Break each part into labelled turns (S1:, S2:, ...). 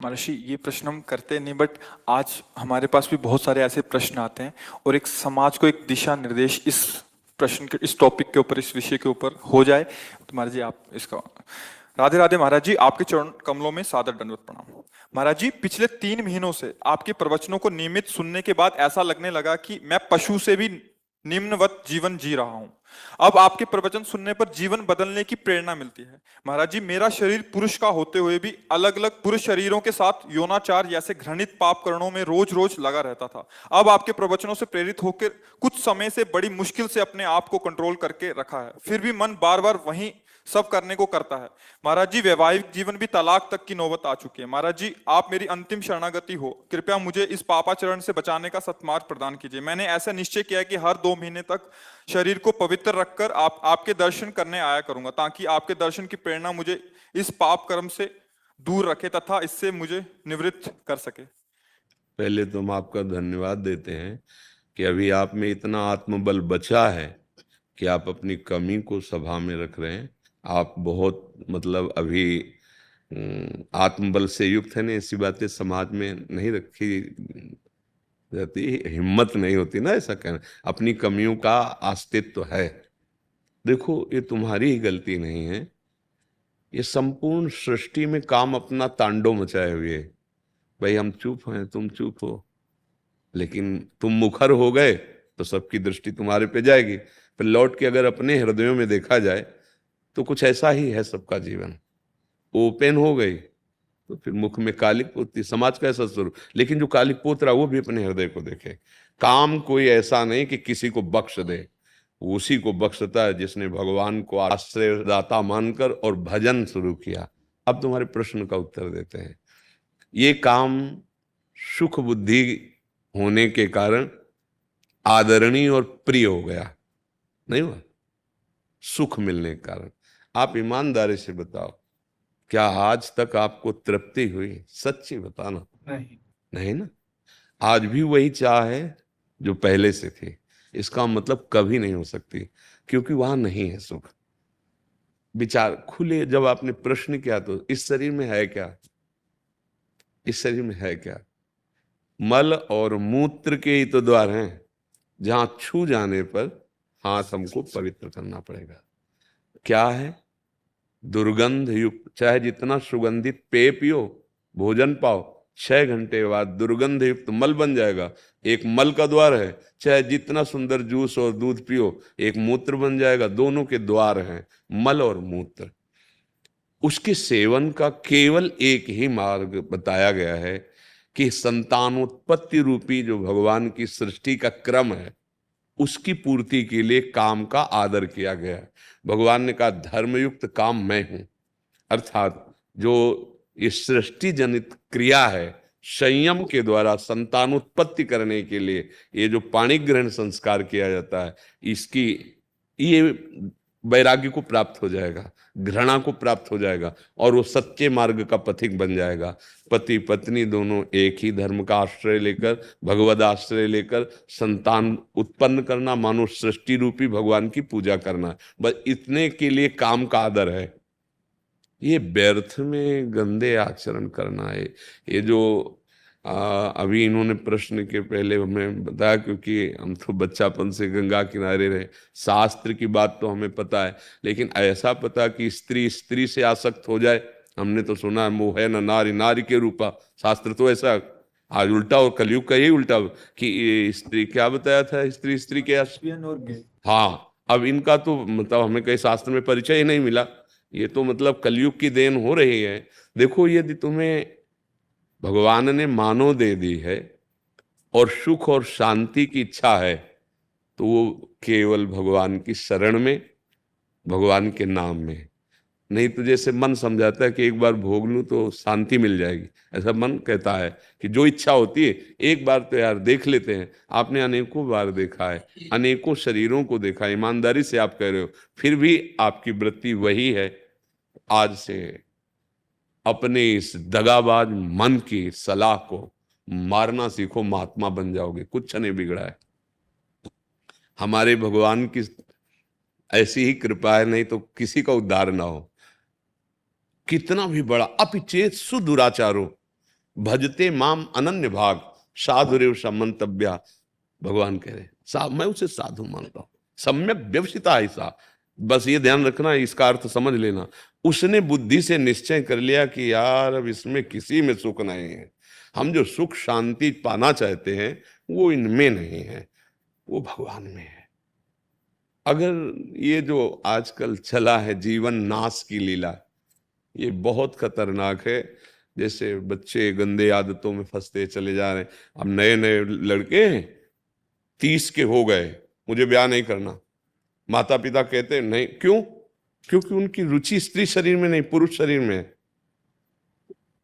S1: महर्षि, ये प्रश्न हम करते नहीं, बट आज हमारे पास भी बहुत सारे ऐसे प्रश्न आते हैं और एक समाज को एक दिशा निर्देश इस प्रश्न के, इस टॉपिक के ऊपर, इस विषय के ऊपर हो जाए तो महाराज जी आप इसका। राधे राधे महाराज जी, आपके चरण कमलों में सादर दंडवत प्रणाम। महाराज जी, पिछले 3 महीनों से आपके प्रवचनों को नियमित सुनने के बाद ऐसा लगने लगा कि मैं पशु से भी निम्नवत जीवन जी रहा हूं। अब आपके प्रवचन सुनने पर जीवन बदलने की प्रेरणा मिलती है। महाराज जी, मेरा शरीर पुरुष का होते हुए भी अलग अलग पुरुष शरीरों के साथ यौनाचार जैसे घृणित पाप कर्णों में रोज रोज लगा रहता था। अब आपके प्रवचनों से प्रेरित होकर कुछ समय से बड़ी मुश्किल से अपने आप को कंट्रोल करके रखा है, फिर भी मन बार बार वही सब करने को करता है। महाराज जी, वैवाहिक जीवन भी तलाक तक की नौबत आ चुकी है। महाराज जी, आप मेरी अंतिम शरणागति हो, कृपया मुझे इस पापाचरण से बचाने का सत्मार्ग प्रदान कीजिए। मैंने ऐसा निश्चय किया कि हर 2 महीने तक शरीर को पवित्र रखकर आपके दर्शन करने आया करूंगा, ताकि आपके दर्शन की प्रेरणा मुझे इस पाप कर्म से दूर रखे तथा इससे मुझे निवृत्त कर सके।
S2: पहले तो हम आपका धन्यवाद देते हैं कि अभी आप में इतना आत्मबल बचा है कि आप अपनी कमी को सभा में रख रहे हैं। आप बहुत मतलब अभी आत्मबल से युक्त है। नहीं, ऐसी बातें समाज में नहीं रखी जाती, हिम्मत नहीं होती ना ऐसा कहना। अपनी कमियों का अस्तित्व है। देखो, ये तुम्हारी ही गलती नहीं है, ये संपूर्ण सृष्टि में काम अपना तांडव मचाए हुए है। भाई हम चुप हैं, तुम चुप हो, लेकिन तुम मुखर हो गए तो सबकी दृष्टि तुम्हारे पे जाएगी। फिर लौट के अगर अपने हृदयों में देखा जाए तो कुछ ऐसा ही है सबका जीवन। ओपन हो गई तो फिर मुख में कालिक पोतती, समाज का ऐसा स्वरूप। लेकिन जो कालिक पोत रहा वो भी अपने हृदय को देखे। काम कोई ऐसा नहीं कि किसी को बख्श दे, उसी को बख्शता है जिसने भगवान को आश्रयदाता मानकर और भजन शुरू किया। अब तुम्हारे प्रश्न का उत्तर देते हैं। ये काम सुख बुद्धि होने के कारण आदरणीय और प्रिय हो गया, नहीं हुआ? सुख मिलने के कारण। आप ईमानदारी से बताओ, क्या आज तक आपको तृप्ति हुई? सच्ची बताना।
S1: नहीं।
S2: नहीं ना? आज भी वही चाह है जो पहले से थी। इसका मतलब कभी नहीं हो सकती, क्योंकि वहां नहीं है सुख। विचार खुले, जब आपने प्रश्न किया तो इस शरीर में है क्या? इस शरीर में है क्या? मल और मूत्र के ही तो द्वार हैं, जहां छू जाने पर हाथ हमको पवित्र करना पड़ेगा। क्या है? दुर्गंध युक्त, चाहे जितना सुगंधित पेय पियो, भोजन पाओ, 6 घंटे बाद दुर्गंध युक्त मल बन जाएगा। एक मल का द्वार है। चाहे जितना सुंदर जूस और दूध पियो, एक मूत्र बन जाएगा। दोनों के द्वार हैं, मल और मूत्र। उसके सेवन का केवल एक ही मार्ग बताया गया है कि संतानोत्पत्ति रूपी जो भगवान की सृष्टि का क्रम है, उसकी पूर्ति के लिए काम का आदर किया गया है। भगवान ने कहा धर्मयुक्त काम मैं हूं, अर्थात जो ये सृष्टि जनित क्रिया है, संयम के द्वारा संतानोत्पत्ति करने के लिए ये जो पाणी ग्रहण संस्कार किया जाता है, इसकी ये वैराग्य को प्राप्त हो जाएगा, घृणा को प्राप्त हो जाएगा, और वो सच्चे मार्ग का पथिक बन जाएगा। पति पत्नी दोनों एक ही धर्म का आश्रय लेकर, भगवद आश्रय लेकर संतान उत्पन्न करना, मानो सृष्टि रूपी भगवान की पूजा करना, बस इतने के लिए काम का आदर है। ये व्यर्थ में गंदे आचरण करना है। ये जो अभी इन्होंने प्रश्न के पहले हमें बताया, क्योंकि हम तो बच्चापन से गंगा किनारे रहे, शास्त्र की बात तो हमें पता है, लेकिन ऐसा पता कि स्त्री स्त्री से आसक्त हो जाए, हमने तो सुना है मोह न नारी नारी के रूपा। शास्त्र तो ऐसा आज उल्टा, और कलयुग का यही उल्टा कि स्त्री क्या बताया था, स्त्री स्त्री के हाँ, अब इनका तो मतलब हमें कहीं शास्त्र में परिचय ही नहीं मिला। ये तो मतलब कलयुग की देन हो रही है। देखो, यदि तुम्हें भगवान ने मानव दे दी है और सुख और शांति की इच्छा है, तो वो केवल भगवान की शरण में, भगवान के नाम में। नहीं तो जैसे मन समझाता है कि एक बार भोग लूं तो शांति मिल जाएगी, ऐसा मन कहता है कि जो इच्छा होती है एक बार तो यार देख लेते हैं। आपने अनेकों बार देखा है, अनेकों शरीरों को देखा है, ईमानदारी से आप कह रहे हो, फिर भी आपकी वृत्ति वही है। आज से अपने इस दगाबाज मन की सलाह को मारना सीखो, महात्मा बन जाओगे। कुछ नहीं बिगड़ा है। हमारे भगवान की ऐसी ही कृपा है, नहीं तो किसी का उद्धार ना हो। कितना भी बड़ा अपिचेत सुदुराचारो, भजते माम अनन्य भाग साधुरेव समंतव्या। भगवान कह रहे मैं उसे साधु मानता हूं, सम्यक व्यवसिता ऐसा। बस ये ध्यान रखना, इसका अर्थ समझ लेना। उसने बुद्धि से निश्चय कर लिया कि यार अब इसमें किसी में सुख नहीं है, हम जो सुख शांति पाना चाहते हैं वो इनमें नहीं है, वो भगवान में है। अगर ये जो आजकल चला है जीवन नाश की लीला, ये बहुत खतरनाक है। जैसे बच्चे गंदे आदतों में फंसते चले जा रहे हैं। अब नए नए लड़के 30 के हो गए, मुझे ब्याह नहीं करना, माता पिता कहते हैं नहीं, क्यों? क्योंकि उनकी रुचि स्त्री शरीर में नहीं, पुरुष शरीर में है।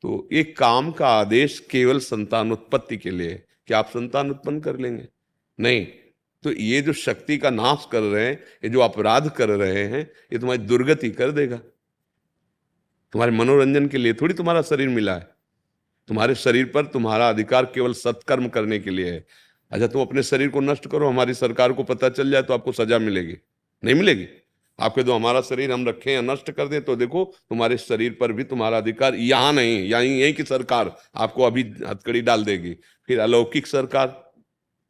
S2: तो एक काम का आदेश केवल संतानोत्पत्ति के लिए है कि आप संतान उत्पन्न कर लेंगे, नहीं। तो ये जो शक्ति का नाश कर रहे हैं, ये जो अपराध कर रहे हैं, ये तुम्हारी दुर्गति कर देगा। तुम्हारे मनोरंजन के लिए थोड़ी तुम्हारा शरीर मिला है। तुम्हारे शरीर पर तुम्हारा अधिकार केवल सत्कर्म करने के लिए है। अच्छा, तुम अपने शरीर को नष्ट करो, हमारी सरकार को पता चल जाए तो आपको सजा मिलेगी? नहीं मिलेगी। आपके तो हमारा शरीर हम रखें या नष्ट कर दें, तो देखो तुम्हारे शरीर पर भी तुम्हारा अधिकार यहाँ नहीं, यहीं की सरकार आपको अभी हथकड़ी डाल देगी। फिर अलौकिक सरकार,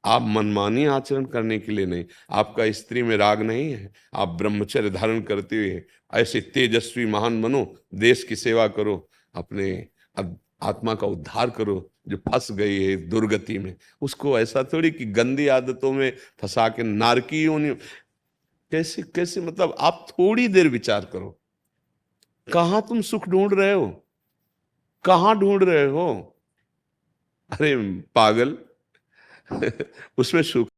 S2: आप मनमानी आचरण करने के लिए नहीं, आपका स्त्री में राग नहीं है, आप ब्रह्मचर्य धारण करते हुए ऐसे तेजस्वी महान बनो, देश की सेवा करो, अपने आत्मा का उद्धार करो जो फंस गई है दुर्गति में। उसको ऐसा थोड़ी कि गंदी आदतों में फंसा के नारकी योनि, कैसे कैसे, मतलब आप थोड़ी देर विचार करो, कहां तुम सुख ढूंढ रहे हो, कहां ढूंढ रहे हो? अरे पागल उसमें सुख